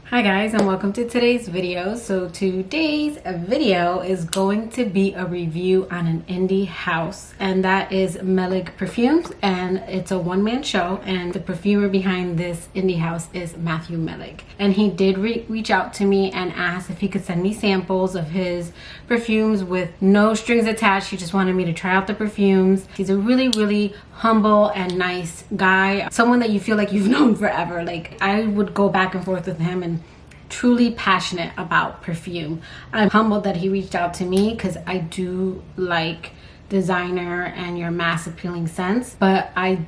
Hi guys, and welcome to today's video. So today's video is going to be a review on an indie house, and that is Meleg Perfumes, and it's a one-man show, and the perfumer behind this indie house is Matthew Meleg. And he did reach out to me and asked if he could send me samples of his perfumes with no strings attached. He just wanted me to try out the perfumes. He's a really humble and nice guy, someone that you feel like you've known forever. Like, I would go back and forth with him, and truly passionate about perfume. I'm humbled that he reached out to me because I do like designer and your mass appealing scents, but I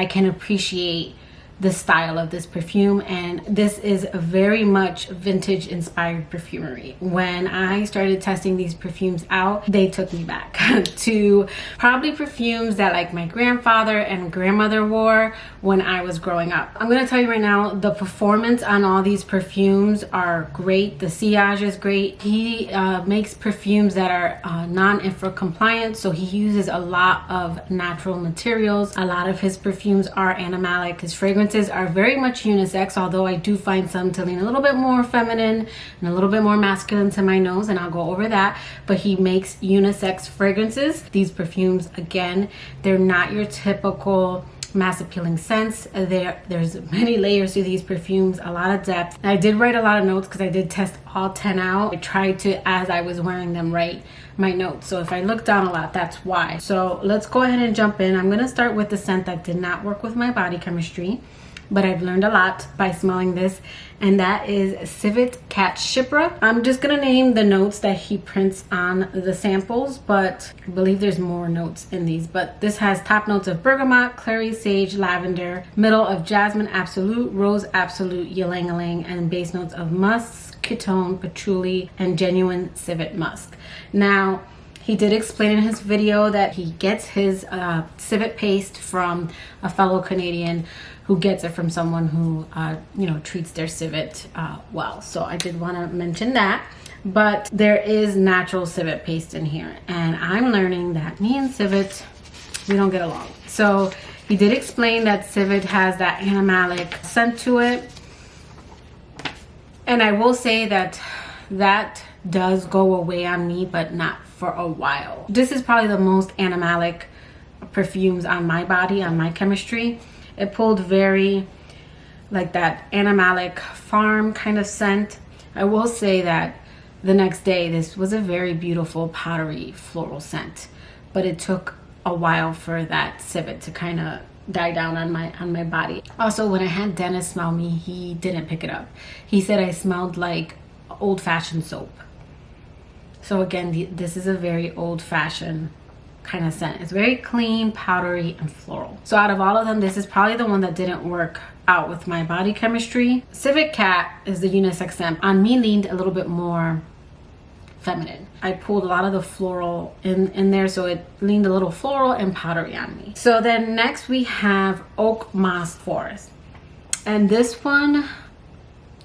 can appreciate the style of this perfume, and this is very much vintage inspired perfumery. When I started testing these perfumes out, they took me back to probably perfumes that like my grandfather and grandmother wore when I was growing up. I'm gonna tell you right now, the performance on all these perfumes are great. The sillage is great. He makes perfumes that are non-infra compliant, so he uses a lot of natural materials. A lot of his perfumes are animalic. His fragrances are very much unisex, although I do find some to lean a little bit more feminine and a little bit more masculine to my nose, and I'll go over that. But he makes unisex fragrances. These perfumes, again, they're not your typical mass appealing scents. There's many layers to these perfumes, a lot of depth. I did write a lot of notes because I did test all 10 out. I tried to, as I was wearing them, write my notes. So if I look down a lot, that's why. So let's go ahead and jump in. I'm gonna start with the scent that did not work with my body chemistry, but I've learned a lot by smelling this, and that is Civic Cat Shipwreck. I'm just gonna name the notes that he prints on the samples, but I believe there's more notes in these. But this has top notes of bergamot, clary, sage, lavender, middle of jasmine absolute, rose absolute, ylang-ylang, and base notes of musk, ketone, patchouli, and genuine civet musk. Now, he did explain in his video that he gets his civet paste from a fellow Canadian who gets it from someone who treats their civet well. So I did want to mention that. But there is natural civet paste in here, and I'm learning that me and civet, we don't get along. So he did explain that civet has that animalic scent to it, and I will say that that does go away on me, but not for a while. This is probably the most animalic perfumes on my body, on my chemistry. It pulled very like that animalic farm kind of scent. I will say that the next day, this was a very beautiful powdery floral scent, but it took a while for that civet to kind of die down on my body. Also, when I had Dennis smell me, he didn't pick it up. He said I smelled like old-fashioned soap. So again, this is a very old-fashioned kind of scent. It's very clean, powdery, and floral. So out of all of them, this is probably the one that didn't work out with my body chemistry. Civic Cat is the unisex scent. On me, leaned a little bit more feminine. I pulled a lot of the floral in there, so it leaned a little floral and powdery on me. So then next we have Oakmas Forest. And this one,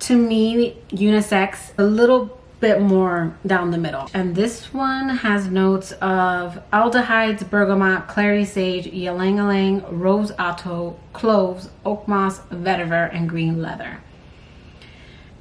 to me, unisex, a little bit more down the middle. And this one has notes of aldehydes, bergamot, clary sage, ylang-ylang, rose otto, cloves, oak moss, vetiver, and green leather.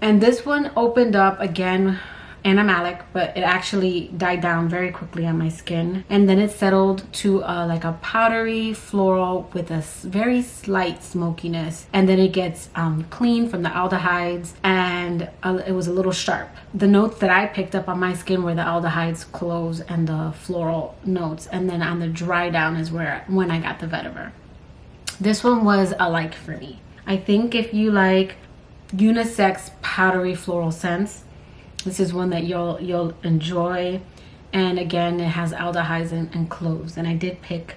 And this one opened up again animalic, but it actually died down very quickly on my skin, and then it settled to like a powdery floral with a very slight smokiness, and then it gets clean from the aldehydes, and it was a little sharp. The notes that I picked up on my skin were the aldehydes, cloves, and the floral notes, and then on the dry down is when I got the vetiver. This one was a like for me. I think if you like unisex powdery floral scents, this is one that you'll enjoy. And again, it has aldehydes and cloves, and I did pick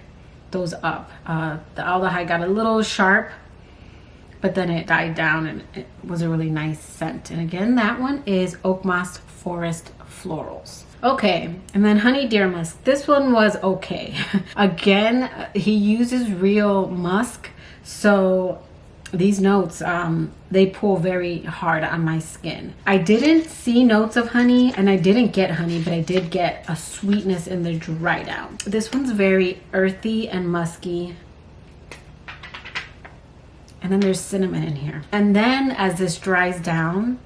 those up. The aldehyde got a little sharp, but then it died down, and it was a really nice scent. And again, that one is Oakmas Forest Florals. Okay, and then Honey Deer Musk. This one was okay. Again, he uses real musk, so these notes, they pull very hard on my skin. I didn't see notes of honey, and I didn't get honey, but I did get a sweetness in the dry down. This one's very earthy and musky. And then there's cinnamon in here. And then as this dries down,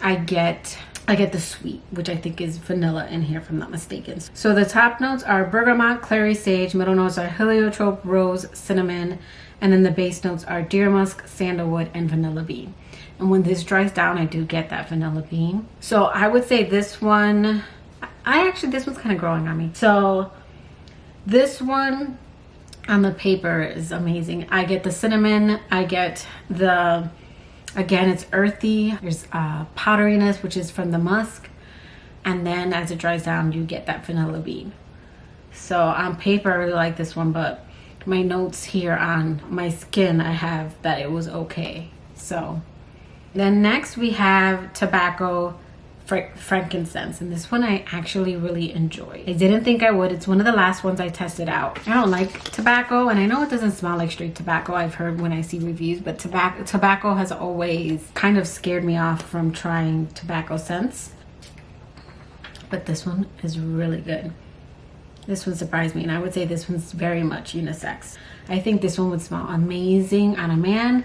I get the sweet, which I think is vanilla in here if I'm not mistaken. So the top notes are bergamot, clary sage, middle notes are heliotrope, rose, cinnamon, and then the base notes are deer musk, sandalwood, and vanilla bean. And when this dries down, I do get that vanilla bean. So I would say this one, this one's kind of growing on me. So this one on the paper is amazing. I get the cinnamon, I get the, again, it's earthy. There's powderiness, which is from the musk. And then as it dries down, you get that vanilla bean. So on paper, I really like this one, but my notes here on my skin, I have that it was okay. So then next we have tobacco frankincense, and this one I actually really enjoy. I didn't think I would. It's one of the last ones I tested out. I don't like tobacco, and I know it doesn't smell like straight tobacco, I've heard when I see reviews, but tobacco has always kind of scared me off from trying tobacco scents. But this one is really good. This one surprised me, and I would say this one's very much unisex. I think this one would smell amazing on a man,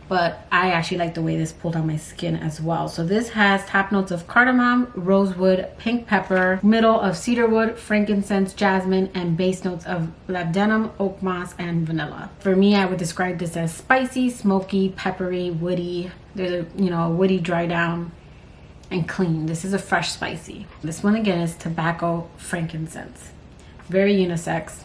but I actually like the way this pulled on my skin as well. So this has top notes of cardamom, rosewood, pink pepper, middle of cedarwood, frankincense, jasmine, and base notes of labdanum, oak moss, and vanilla. For me, I would describe this as spicy, smoky, peppery, woody. There's a woody dry down and clean. This is a fresh spicy. This one again is tobacco frankincense. Very unisex,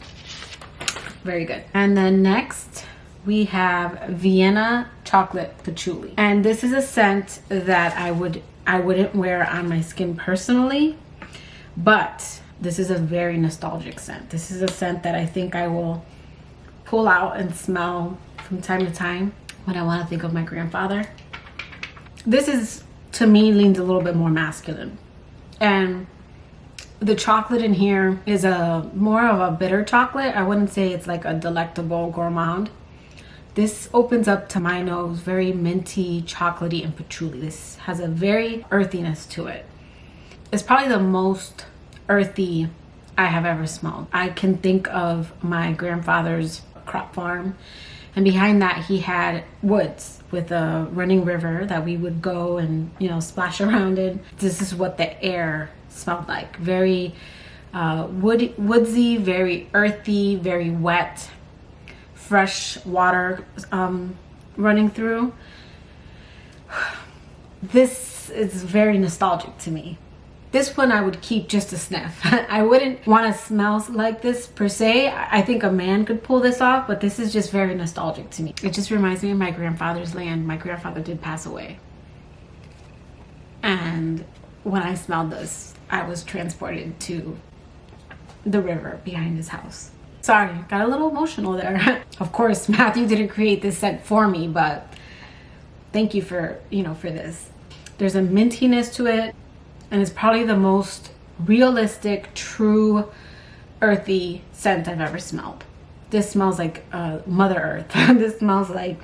very good. And then next we have Vienna Chocolate Patchouli, and this is a scent that I wouldn't wear on my skin personally, but this is a very nostalgic scent. This is a scent that I think I will pull out and smell from time to time when I want to think of my grandfather. This is, to me, leans a little bit more masculine, and the chocolate in here is more of a bitter chocolate. I wouldn't say it's like a delectable gourmand. This opens up to my nose very minty, chocolatey, and patchouli. This has a very earthiness to it. It's probably the most earthy I have ever smelled. I can think of my grandfather's crop farm, and behind that he had woods with a running river that we would go and splash around in. This is what the air smelled like. Very woodsy, very earthy, very wet, fresh water running through. This is very nostalgic to me. This one I would keep just a sniff. I wouldn't want to smell like this per se. I think a man could pull this off, but this is just very nostalgic to me. It just reminds me of my grandfather's land. My grandfather did pass away, and when I smelled this, I was transported to the river behind his house. Sorry, got a little emotional there. Of course, Matthew didn't create this scent for me, but thank you for this. There's a mintiness to it, and it's probably the most realistic, true, earthy scent I've ever smelled. This smells like Mother Earth. This smells like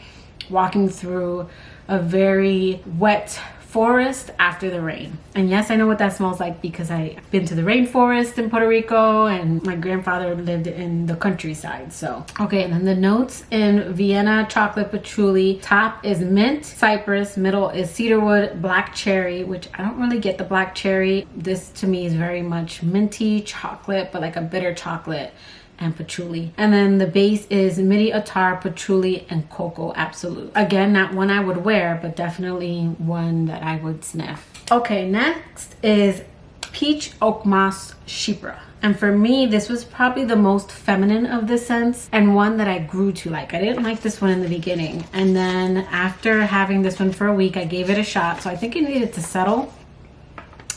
walking through a very wet forest after the rain. And yes, I know what that smells like because I've been to the rainforest in Puerto Rico, and my grandfather lived in the countryside. So okay, and then the notes in Vienna Chocolate Patchouli, top is mint, cypress, middle is cedarwood, black cherry, which I don't really get the black cherry. This to me is very much minty chocolate, but like a bitter chocolate, and patchouli. And then the base is midi attar, patchouli, and cocoa absolute. Again, not one I would wear, but definitely one that I would sniff. Okay, next is peach oakmas chypre. And for me, this was probably the most feminine of the scents, and one that I grew to like. I didn't like this one in the beginning, and then after having this one for a week, I gave it a shot. So I think it needed to settle.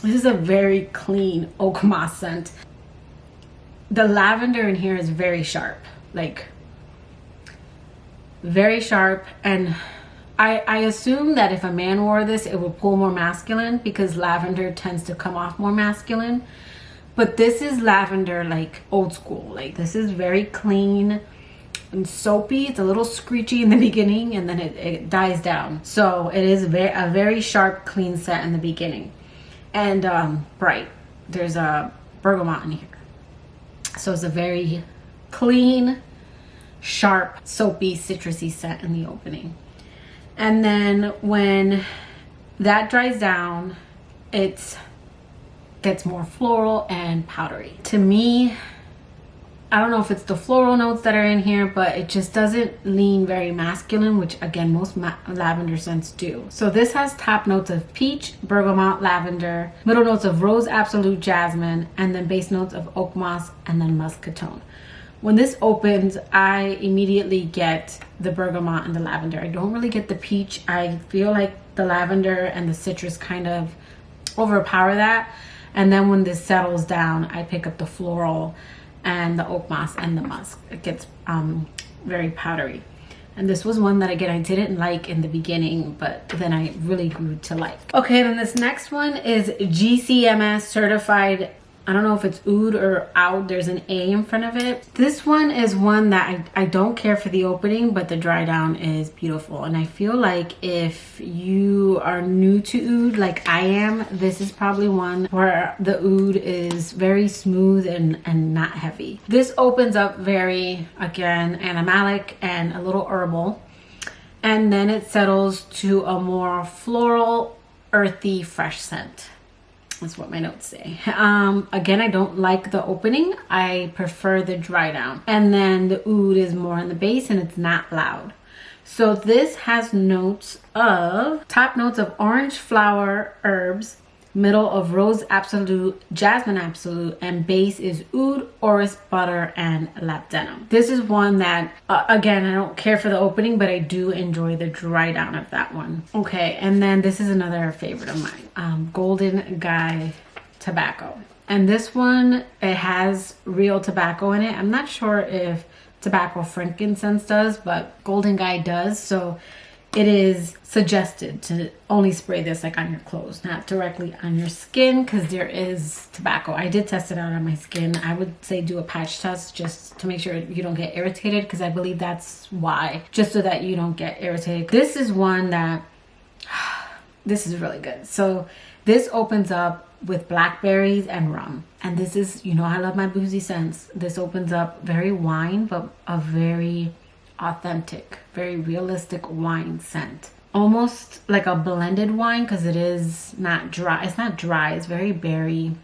This is a very clean oakmas scent. The lavender in here is very sharp, like very sharp, and I assume that if a man wore this, it would pull more masculine because lavender tends to come off more masculine. But this is lavender like old school. Like this is very clean and soapy. It's a little screechy in the beginning, and then it dies down. So it is a very sharp, clean scent in the beginning, and bright. There's a bergamot in here. So it's a very clean, sharp, soapy, citrusy scent in the opening. And then when that dries down, it gets more floral and powdery. To me, I don't know if it's the floral notes that are in here, but it just doesn't lean very masculine, which again, most lavender scents do. So this has top notes of peach, bergamot, lavender, middle notes of rose absolute, jasmine, and then base notes of oak moss and then muscatone. When this opens, I immediately get the bergamot and the lavender. I don't really get the peach. I feel like the lavender and the citrus kind of overpower that. And then when this settles down, I pick up the floral and the oak moss and the musk. It gets very powdery. And this was one that, again, I didn't like in the beginning, but then I really grew to like. Okay, then this next one is GCM Certified. I don't know if it's oud or oud. There's an A in front of it. This one is one that I don't care for the opening, but the dry down is beautiful. And I feel like if you are new to oud like I am, this is probably one where the oud is very smooth and not heavy. This opens up very, again, animalic and a little herbal. And then it settles to a more floral, earthy, fresh scent. That's what my notes say. Again, I don't like the opening. I prefer the dry down. And then the oud is more in the base and it's not loud. So this has notes of, top notes of orange flower herbs, middle of rose absolute, jasmine absolute, and base is oud, orris, butter, and labdanum. This is one that, again, I don't care for the opening, but I do enjoy the dry down of that one. Okay, and then this is another favorite of mine, Golden Guy Tobacco. And this one, it has real tobacco in it. I'm not sure if tobacco frankincense does, but Golden Guy does. So it is suggested to only spray this like on your clothes, not directly on your skin, because there is tobacco. I did test it out on my skin. I would say do a patch test just to make sure you don't get irritated, because I believe that's why, just so that you don't get irritated. This is one that, this is really good. So this opens up with blackberries and rum. And this is, you know, I love my boozy scents. This opens up very wine, but a very authentic, very realistic wine scent. Almost like a blended wine, because it is not dry. It's not dry. It's very berry.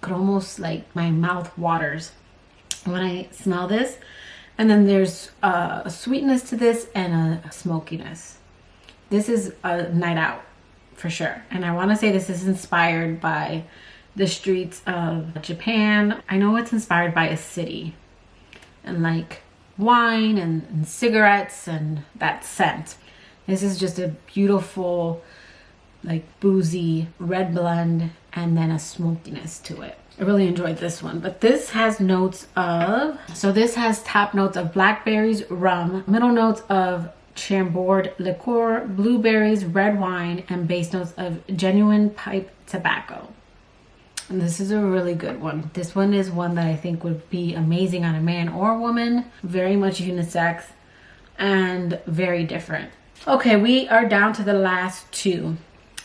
Could almost, like, my mouth waters when I smell this. And then there's a sweetness to this and a smokiness. This is a night out for sure. And I want to say this is inspired by the streets of Japan. I know it's inspired by a city and like wine and cigarettes and that scent. This is just a beautiful, like, boozy red blend and then a smokiness to it. I really enjoyed this one. But this has notes of, so this has top notes of blackberries, rum, middle notes of Chambord liqueur, blueberries, red wine, and base notes of genuine pipe tobacco. And this is a really good one. This one is one that I think would be amazing on a man or woman. Very much unisex and very different. Okay, we are down to the last two.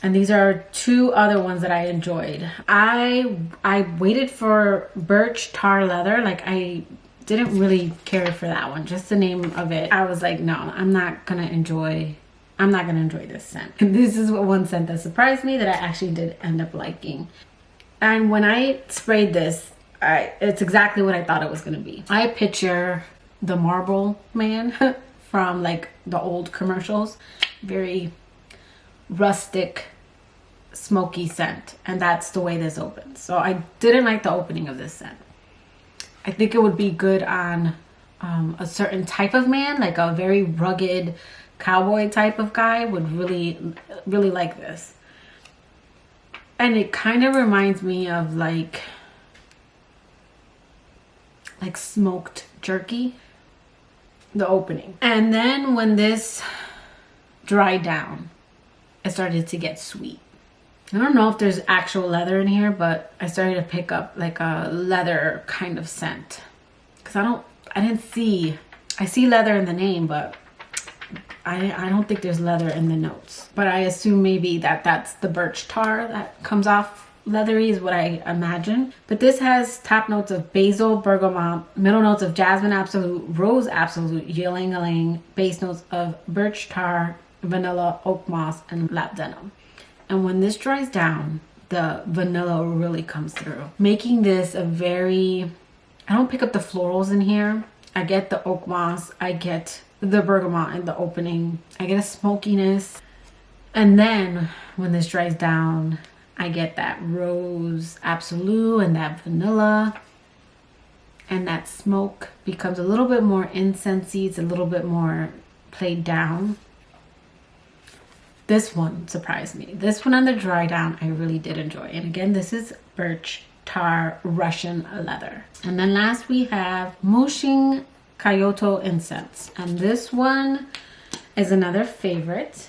And these are two other ones that I enjoyed. I waited for Birch Tar Leather. Like, I didn't really care for that one. Just the name of it. I was like, no, I'm not gonna enjoy this scent. And this is one scent that surprised me that I actually did end up liking. And when I sprayed this, it's exactly what I thought it was gonna be. I picture the Marlboro Man from like the old commercials. Very rustic, smoky scent. And that's the way this opens. So I didn't like the opening of this scent. I think it would be good on a certain type of man, like a very rugged cowboy type of guy would really, really like this. And it kind of reminds me of like smoked jerky, the opening. And then when this dried down, it started to get sweet. I don't know if there's actual leather in here, but I started to pick up like a leather kind of scent. Because I see leather in the name, but I don't think there's leather in the notes. But I assume maybe that's the birch tar that comes off leathery is what I imagine. But this has top notes of basil, bergamot, middle notes of jasmine absolute, rose absolute, ylang-ylang, base notes of birch tar, vanilla, oak moss, and labdanum. And when this dries down, the vanilla really comes through, making this a very, I don't pick up the florals in here. I get the oak moss, I get the bergamot in the opening, I get a smokiness. And then when this dries down, I get that rose absolute and that vanilla. And that smoke becomes a little bit more incensey. It's a little bit more played down. This one surprised me. This one on the dry down, I really did enjoy. And again, this is Birch Tar Russian Leather. And then last we have Musing Kyoto Incense. And this one is another favorite.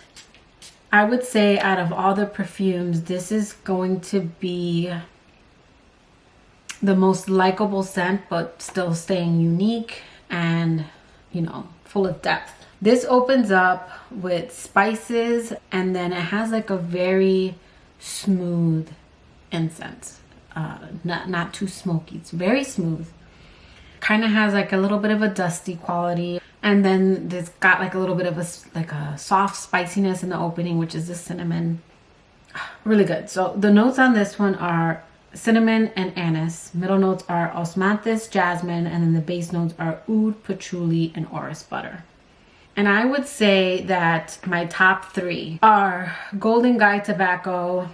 I would say out of all the perfumes, this is going to be the most likable scent, but still staying unique and, you know, full of depth. This opens up with spices, and then it has like a very smooth incense. Not too smoky. It's very smooth. Kind of has like a little bit of a dusty quality, and then it's got like a little bit of a soft spiciness in the opening, which is the cinnamon. Really good. So the notes on this one are cinnamon and anise. Middle notes are osmanthus, jasmine, and then the base notes are oud, patchouli, and orris butter. And I would say that my top three are Golden Guy Tobacco,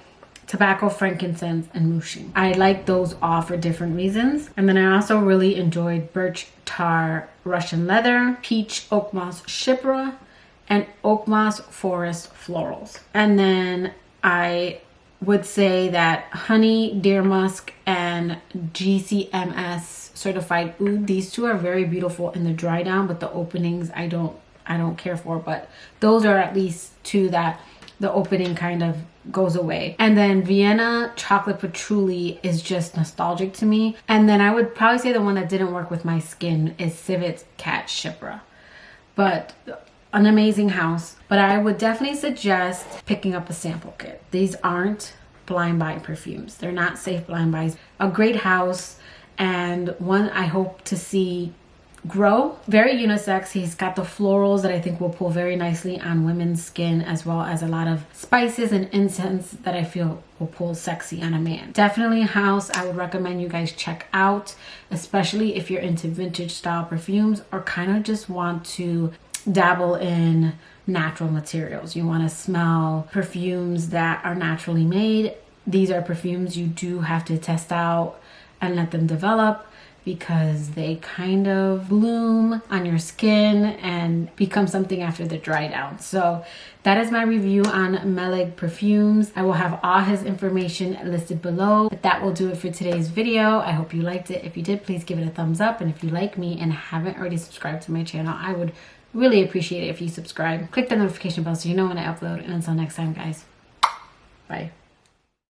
Frankincense, and Musing. I like those all for different reasons. And then I also really enjoyed Birch Tar Russian Leather, Peach Oakmas Chypre, and Oakmas Forest Florals. And then I would say that Honey, Deer Musk, and GCMS Certified Oud. These two are very beautiful in the dry down, but the openings I don't care for. But those are at least two that the opening kind of goes away. And then Vienna Chocolate Patchouli is just nostalgic to me. And then I would probably say the one that didn't work with my skin is Civic Cat Shipwreck. But an amazing house. But I would definitely suggest picking up a sample kit. These aren't blind buy perfumes. They're not safe blind buys. A great house, and one I hope to see grow. Very unisex. He's got the florals that I think will pull very nicely on women's skin, as well as a lot of spices and incense that I feel will pull sexy on a man. Definitely a house I would recommend you guys check out, especially if you're into vintage style perfumes or kind of just want to dabble in natural materials. You want to smell perfumes that are naturally made. These are perfumes you do have to test out and let them develop, because they kind of bloom on your skin and become something after the dry down. So that is my review on Meleg Perfumes. I will have all his information listed below. But that will do it for today's video. I hope you liked it. If you did, please give it a thumbs up. And if you like me and haven't already subscribed to my channel, I would really appreciate it if you subscribe. Click the notification bell so you know when I upload. And until next time, guys, bye.